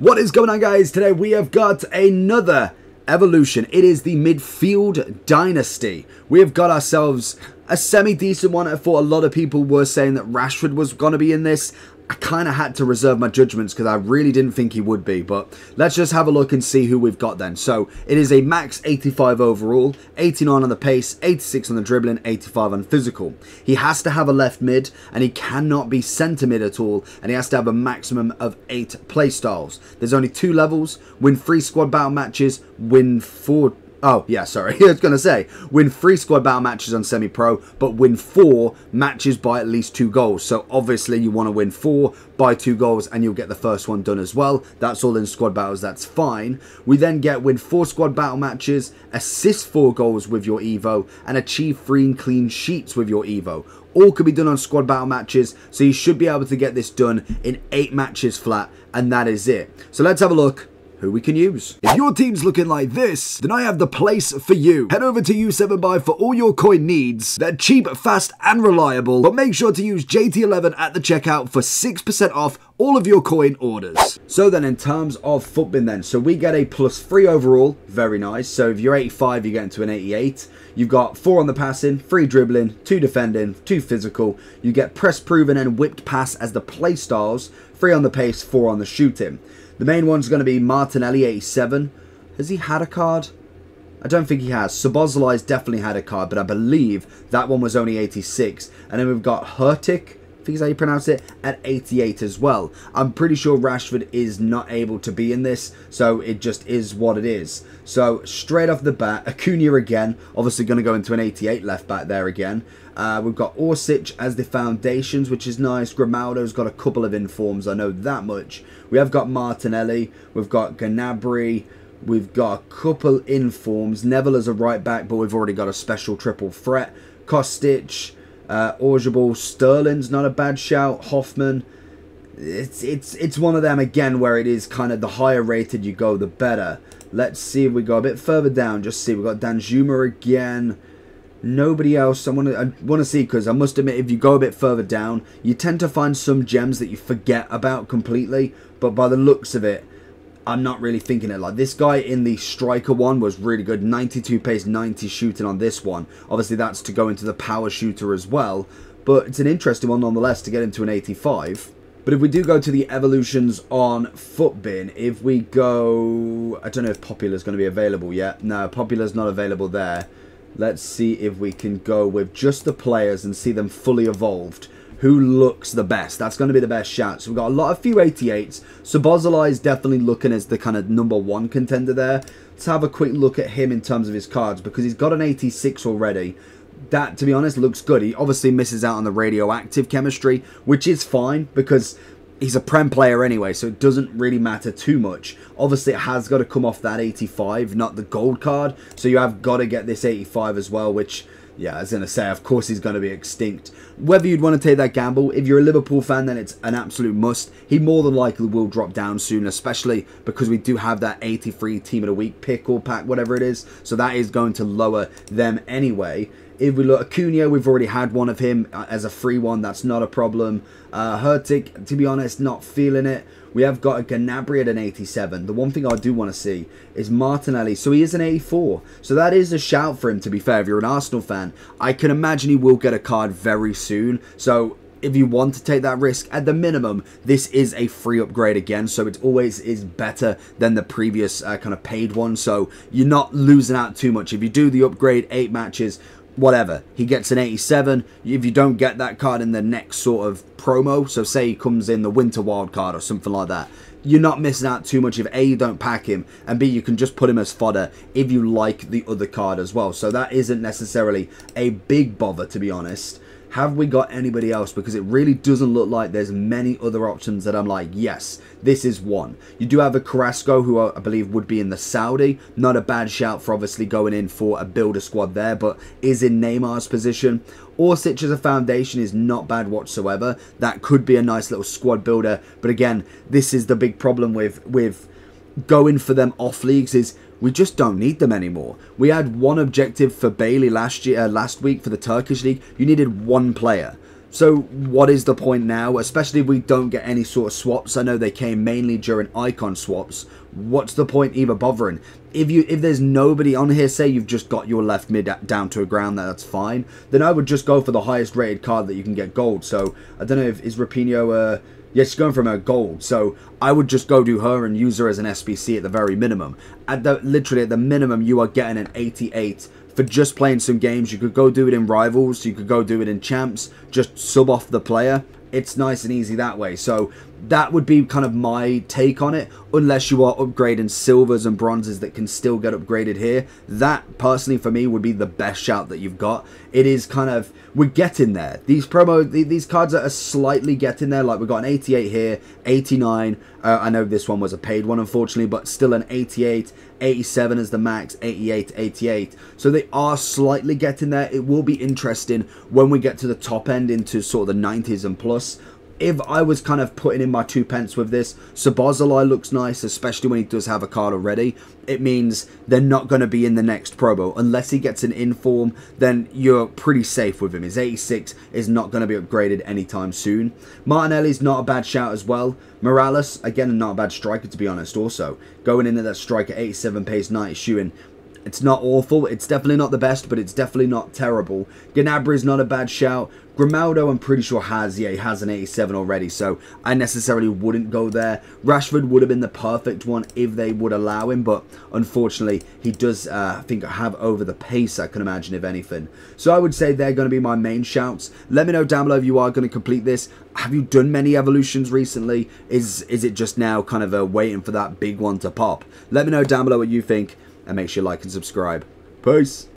What is going on, guys? Today we have got another evolution. It is the Midfield Dynasty. We have got ourselves a semi-decent one. I thought a lot of people were saying that Rashford was going to be in this. I kind of had to reserve my judgments because I really didn't think he would be. But let's just have a look and see who we've got then. So it is a max 85 overall, 89 on the pace, 86 on the dribbling, 85 on physical. He has to have a left mid and he cannot be centre mid at all. And he has to have a maximum of 8 play styles. There's only 2 levels. Win 3 squad battle matches, win 4... Oh, yeah, sorry. I was going to say, win 3 squad battle matches on semi-pro, but win 4 matches by at least 2 goals. So, obviously, you want to win 4 by 2 goals, and you'll get the first one done as well. That's all in squad battles. That's fine. We then get win 4 squad battle matches, assist 4 goals with your Evo, and achieve 3 clean sheets with your Evo. All could be done on squad battle matches, so you should be able to get this done in 8 matches flat, and that is it. So, let's have a look who we can use. If your team's looking like this, then I have the place for you. Head over to U7Buy for all your coin needs. They're cheap, fast, and reliable, but make sure to use JT11 at the checkout for 6% off all of your coin orders. So then in terms of footbin then, so we get a +3 overall, very nice. So if you're 85, you get into an 88. You've got 4 on the passing, 3 dribbling, 2 defending, 2 physical. You get press proven and whipped pass as the play styles, 3 on the pace, 4 on the shooting. The main one's going to be Martinelli, 87. Has he had a card? I don't think he has. Szoboszlai's definitely had a card, but I believe that one was only 86. And then we've got Hurtic, I think is how you pronounce it, at 88 as well. I'm pretty sure Rashford is not able to be in this, so it just is what it is. So, straight off the bat, Acuna again, obviously going to go into an 88 left back there again. We've got Orsic as the foundations, which is nice. Grimaldo's got a couple of informs, I know that much. We have got Martinelli, we've got Gnabry, we've got a couple informs. Neville as a right back, but we've already got a special triple threat. Kostic, Orzabal, Sterling's not a bad shout. Hoffman. It's one of them again where it is kind of the higher rated you go, the better. Let's see if we go a bit further down. Just see, we've got Danjuma again. Nobody else. I want to see, because I must admit, if you go a bit further down, you tend to find some gems that you forget about completely. But by the looks of it, I'm not really thinking it. Like this guy in the striker one was really good. 92 pace, 90 shooting on this one. Obviously, that's to go into the power shooter as well. But it's an interesting one nonetheless to get into an 85. But if we do go to the evolutions on Footbin, if we go... I don't know if Popular's going to be available yet. No, Popular's not available there. Let's see if we can go with just the players and see them fully evolved. Who looks the best? That's going to be the best shout. So we've got a few 88s. Szoboszlai is definitely looking as the kind of #1 contender there. Let's have a quick look at him in terms of his cards, because he's got an 86 already. That, to be honest, looks good. He obviously misses out on the radioactive chemistry, which is fine because he's a Prem player anyway, so it doesn't really matter too much. Obviously, it has got to come off that 85, not the gold card. So you have got to get this 85 as well, which, yeah, I was going to say, of course he's going to be extinct. Whether you'd want to take that gamble, if you're a Liverpool fan, then it's an absolute must. He more than likely will drop down soon, especially because we do have that 83 Team of the Week pick or pack, whatever it is. So that is going to lower them anyway. If we look at Acuna, we've already had one of him as a free one. That's not a problem. Hurtic, to be honest, not feeling it. We have got a Gnabry at an 87. The one thing I do want to see is Martinelli. So he is an 84. So that is a shout for him, to be fair, if you're an Arsenal fan. I can imagine he will get a card very soon. So if you want to take that risk, at the minimum, this is a free upgrade again. So it always is better than the previous kind of paid one. So you're not losing out too much. If you do the upgrade, 8 matches... whatever, he gets an 87. If you don't get that card in the next sort of promo, so say he comes in the winter wild card or something like that, you're not missing out too much if A, you don't pack him, and B, you can just put him as fodder if you like the other card as well. So that isn't necessarily a big bother, to be honest. Have we got anybody else? Because it really doesn't look like there's many other options that I'm like, yes, this is one. You do have a Carrasco, who I believe would be in the Saudi. Not a bad shout for obviously going in for a builder squad there, but is in Neymar's position. Orsic as a foundation is not bad whatsoever. That could be a nice little squad builder. But again, this is the big problem with going for them off leagues, is we just don't need them anymore. We had one objective for Bailey last week for the Turkish league. You needed 1 player. So what is the point now? Especially if we don't get any sort of swaps. I know they came mainly during icon swaps. What's the point even bothering? If there's nobody on here, say you've just got your left mid down to a ground, that's fine. Then I would just go for the highest rated card that you can get gold. So I don't know if is Rapinoe yeah, she's going from a gold, so I would just go do her and use her as an SBC at the very minimum. Literally at the minimum, you are getting an 88 for just playing some games. You could go do it in Rivals, you could go do it in Champs, just sub off the player. It's nice and easy that way. So that would be kind of my take on it, unless you are upgrading silvers and bronzes that can still get upgraded here. That, personally, for me, would be the best shout that you've got. It is kind of, we're getting there. These cards are slightly getting there. Like, we've got an 88 here, 89. I know this one was a paid one, unfortunately, but still an 88, 87 as the max, 88, 88. So they are slightly getting there. It will be interesting when we get to the top end into sort of the 90s and plus. If I was kind of putting in my 2 pence with this, Szoboszlai looks nice, especially when he does have a card already. It means they're not going to be in the next promo. Unless he gets an inform, then you're pretty safe with him. His 86 is not going to be upgraded anytime soon. Martinelli's not a bad shout as well. Morales, again, not a bad striker, to be honest, also. Going into that striker, 87 pace, 90 shooting. It's not awful. It's definitely not the best, but it's definitely not terrible. Gnabry's not a bad shout. Grimaldo, I'm pretty sure he has an 87 already, so I necessarily wouldn't go there. Rashford would have been the perfect one if they would allow him, but unfortunately, he does, I think, have over the pace, I can imagine, if anything. So I would say they're going to be my main shouts. Let me know down below if you are going to complete this. Have you done many evolutions recently? Is it just now kind of waiting for that big one to pop? Let me know down below what you think, and make sure you like and subscribe. Peace!